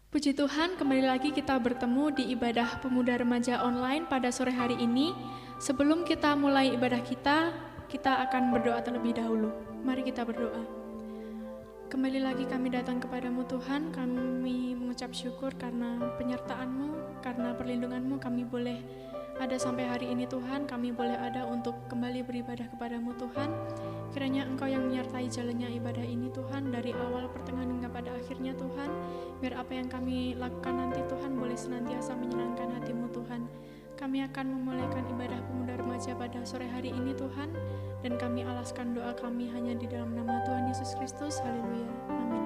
Puji Tuhan, kembali lagi kita bertemu di ibadah pemuda remaja online pada sore hari ini. Sebelum kita mulai ibadah kita akan berdoa terlebih dahulu. Mari kita berdoa. Kembali lagi kami datang kepadamu Tuhan, kami mengucap syukur karena penyertaan-Mu, karena perlindungan-Mu kami boleh ada sampai hari ini Tuhan, kami boleh ada untuk kembali beribadah kepadamu Tuhan. Kiranya Engkau yang menyertai jalannya ibadah ini Tuhan, dari awal pertengahan hingga pada akhirnya Tuhan. Biar apa yang kami lakukan nanti Tuhan boleh senantiasa menyenangkan hati-Mu Tuhan. Kami akan memulaikan ibadah pemuda remaja pada sore hari ini Tuhan, dan kami alaskan doa kami hanya di dalam nama Tuhan Yesus Kristus. Haleluya. Amin.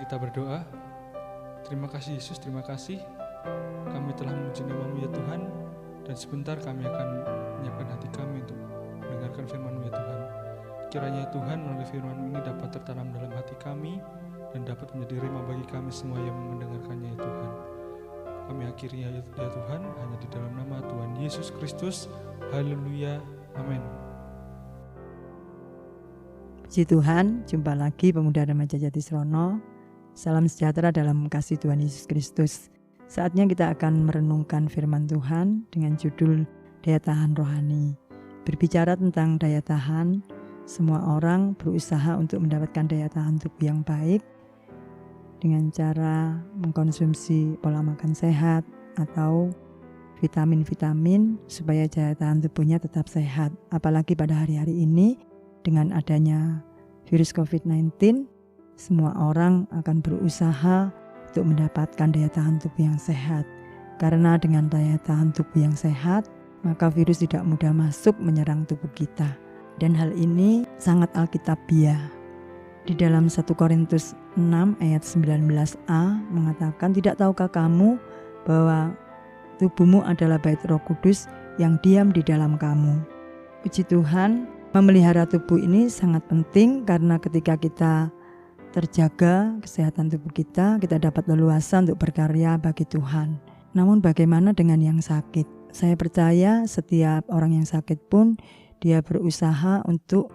kita berdoa. Terima kasih Yesus, terima kasih kami telah memuji nama-Mu ya Tuhan, dan sebentar kami akan menyiapkan hati kami untuk mendengarkan firman-Mu ya Tuhan. Kiranya ya Tuhan, melalui firman-Mu ini dapat tertanam dalam hati kami dan dapat menjadi rema bagi kami semua yang mendengarkannya ya Tuhan. Kami akhiri ya Tuhan hanya di dalam nama Tuhan Yesus Kristus. Haleluya, amin. Puji Tuhan, jumpa lagi pemuda remaja Jatisrono. Salam sejahtera dalam kasih Tuhan Yesus Kristus. Saatnya kita akan merenungkan firman Tuhan dengan judul Daya Tahan Rohani. Berbicara tentang daya tahan, semua orang berusaha untuk mendapatkan daya tahan tubuh yang baik dengan cara mengkonsumsi pola makan sehat atau vitamin-vitamin supaya daya tahan tubuhnya tetap sehat. Apalagi pada hari-hari ini dengan adanya virus COVID-19, semua orang akan berusaha untuk mendapatkan daya tahan tubuh yang sehat. Karena dengan daya tahan tubuh yang sehat, maka virus tidak mudah masuk menyerang tubuh kita. Dan hal ini sangat alkitabiah. Di dalam 1 Korintus 6 ayat 19a mengatakan, tidak tahukah kamu bahwa tubuhmu adalah bait Roh Kudus yang diam di dalam kamu. Puji Tuhan, memelihara tubuh ini sangat penting karena ketika kita terjaga kesehatan tubuh kita dapat leluasa untuk berkarya bagi Tuhan. Namun bagaimana dengan yang sakit? Saya percaya setiap orang yang sakit pun dia berusaha untuk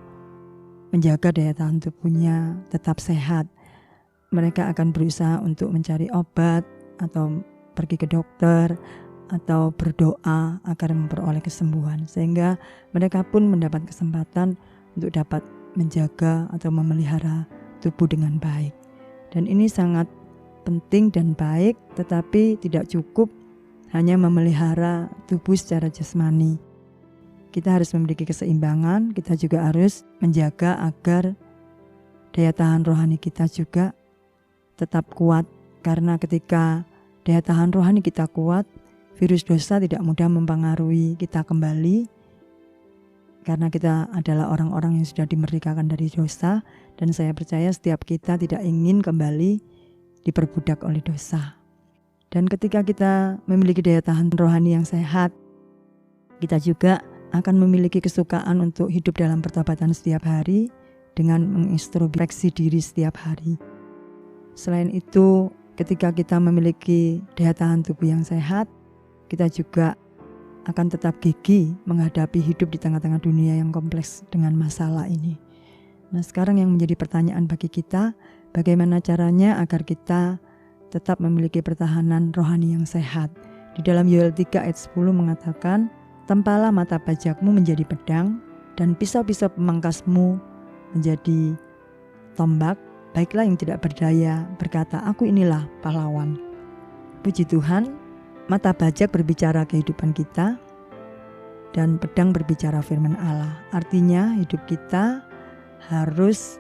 menjaga daya tahan tubuhnya tetap sehat. Mereka akan berusaha untuk mencari obat atau pergi ke dokter atau berdoa agar memperoleh kesembuhan, sehingga mereka pun mendapat kesempatan untuk dapat menjaga atau memelihara tubuh dengan baik. Dan ini sangat penting dan baik, tetapi tidak cukup hanya memelihara tubuh secara jasmani. Kita harus memiliki keseimbangan, kita juga harus menjaga agar daya tahan rohani kita juga tetap kuat, karena ketika daya tahan rohani kita kuat, virus dosa tidak mudah mempengaruhi kita kembali, karena kita adalah orang-orang yang sudah dimerdekakan dari dosa, dan saya percaya setiap kita tidak ingin kembali diperbudak oleh dosa. Dan ketika kita memiliki daya tahan rohani yang sehat, kita juga akan memiliki kesukaan untuk hidup dalam pertobatan setiap hari dengan mengintrospeksi diri setiap hari. Selain itu, ketika kita memiliki daya tahan tubuh yang sehat, kita juga akan tetap gigih menghadapi hidup di tengah-tengah dunia yang kompleks dengan masalah ini. Nah, sekarang yang menjadi pertanyaan bagi kita, bagaimana caranya agar kita tetap memiliki pertahanan rohani yang sehat? Di dalam Yoel 3 ayat 10 mengatakan, tempalah mata pajakmu menjadi pedang dan pisau-pisau pemangkasmu menjadi tombak. Baiklah yang tidak berdaya berkata, aku inilah pahlawan. Puji Tuhan, mata bajak berbicara kehidupan kita dan pedang berbicara firman Allah. Artinya hidup kita harus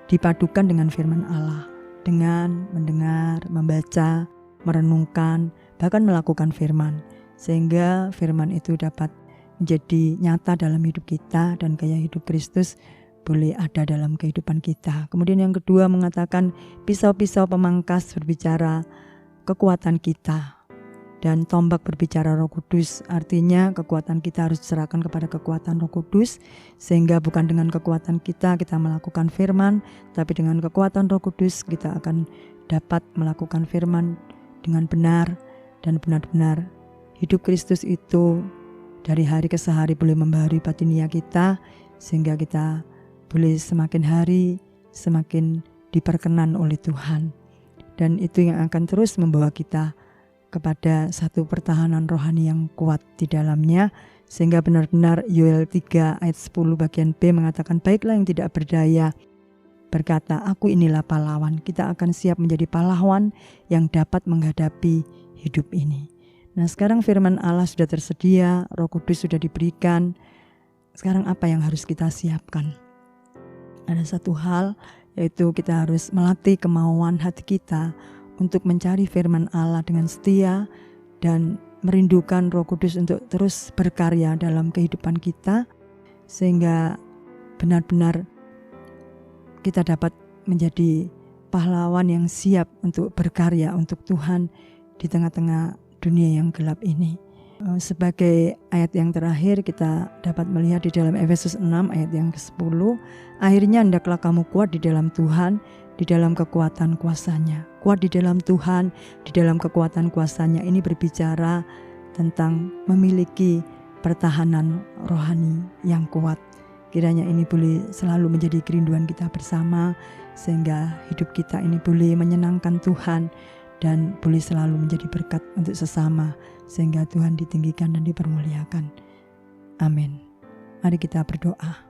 dipadukan dengan firman Allah, dengan mendengar, membaca, merenungkan, bahkan melakukan firman, sehingga firman itu dapat menjadi nyata dalam hidup kita dan gaya hidup Kristus boleh ada dalam kehidupan kita. Kemudian yang kedua mengatakan pisau-pisau pemangkas berbicara kekuatan kita, dan tombak berbicara Roh Kudus. Artinya kekuatan kita harus diserahkan kepada kekuatan Roh Kudus, sehingga bukan dengan kekuatan kita melakukan firman, tapi dengan kekuatan Roh Kudus kita akan dapat melakukan firman dengan benar, dan benar-benar hidup Kristus itu dari hari ke hari boleh membaharui batinia kita, sehingga kita boleh semakin hari semakin diperkenan oleh Tuhan. Dan itu yang akan terus membawa kita kepada satu pertahanan rohani yang kuat di dalamnya, sehingga benar-benar Yoel 3 ayat 10 bagian B mengatakan, baiklah yang tidak berdaya berkata, aku inilah pahlawan. Kita akan siap menjadi pahlawan yang dapat menghadapi hidup ini. Nah, sekarang firman Allah sudah tersedia, Roh Kudus sudah diberikan. Sekarang apa yang harus kita siapkan? Ada satu hal, yaitu kita harus melatih kemauan hati kita untuk mencari firman Allah dengan setia dan merindukan Roh Kudus untuk terus berkarya dalam kehidupan kita, sehingga benar-benar kita dapat menjadi pahlawan yang siap untuk berkarya untuk Tuhan di tengah-tengah dunia yang gelap ini. Sebagai ayat yang terakhir kita dapat melihat di dalam Efesus 6 ayat yang ke-10, akhirnya hendaklah kamu kuat di dalam Tuhan, di dalam kekuatan kuasanya. Kuat di dalam Tuhan, di dalam kekuatan kuasanya. Ini berbicara tentang memiliki pertahanan rohani yang kuat. Kiranya ini boleh selalu menjadi kerinduan kita bersama, sehingga hidup kita ini boleh menyenangkan Tuhan dan boleh selalu menjadi berkat untuk sesama, sehingga Tuhan ditinggikan dan dipermuliakan. Amin. Mari kita berdoa.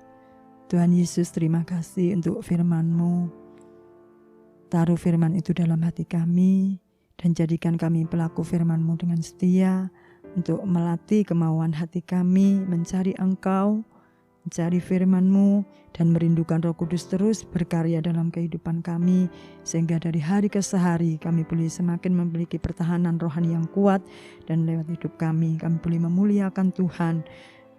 Tuhan Yesus, terima kasih untuk firman-Mu. Taruh firman itu dalam hati kami dan jadikan kami pelaku firman-Mu dengan setia untuk melatih kemauan hati kami mencari Engkau, mencari firman-Mu, dan merindukan Roh Kudus terus berkarya dalam kehidupan kami, sehingga dari hari ke hari kami boleh semakin memiliki pertahanan rohani yang kuat, dan lewat hidup kami boleh memuliakan Tuhan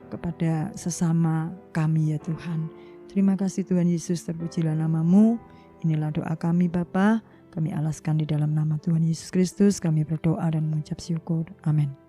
kepada sesama kami ya Tuhan. Terima kasih Tuhan Yesus, terpujilah nama-Mu. Inilah doa kami Bapa, kami alaskan di dalam nama Tuhan Yesus Kristus, kami berdoa dan mengucap syukur. Amin.